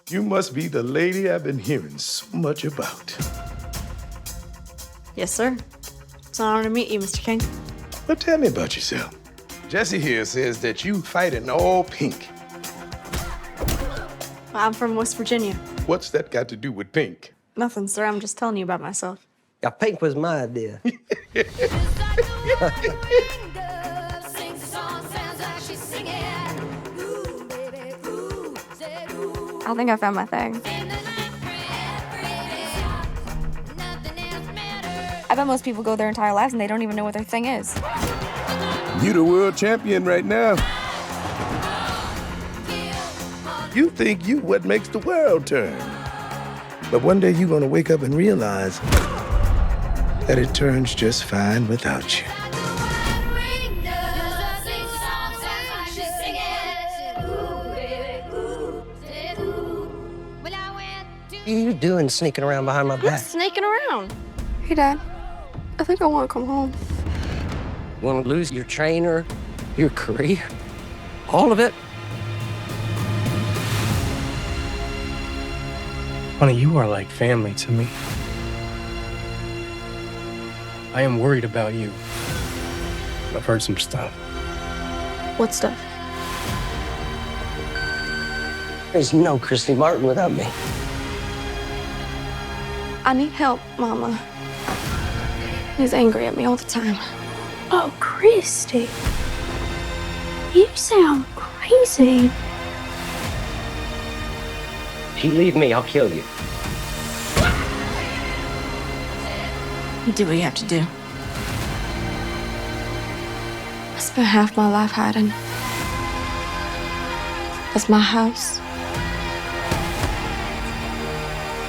You must be the lady I've been hearing so much about. Yes, sir. It's an honor to meet you, Mr. King. Well, tell me about yourself. Jesse here says that you fight in all pink. I'm from West Virginia. What's that got to do with pink? Nothing, sir. I'm just telling you about myself. Yeah, pink was my idea. I think I found my thing. I bet most people go their entire lives and they don't even know what their thing is. You the world champion right now. You think you what makes the world turn. But one day you're gonna wake up and realize that it turns just fine without you. What are you doing sneaking around behind my I'm back? sneaking around. Hey, Dad. I think I want to come home. You want to lose your trainer, your career, all of it? Honey, you are like family to me. I am worried about you. I've heard some stuff. What stuff? There's no Christy Martin without me. I need help, Mama. He's angry at me all the time. Oh, Christy. You sound crazy. If you leave me, I'll kill you. You do what you have to do. I spent half my life hiding. That's my house.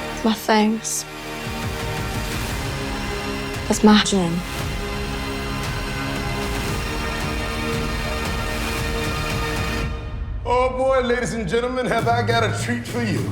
That's my things. That's my gym. Oh boy, ladies and gentlemen, have I got a treat for you.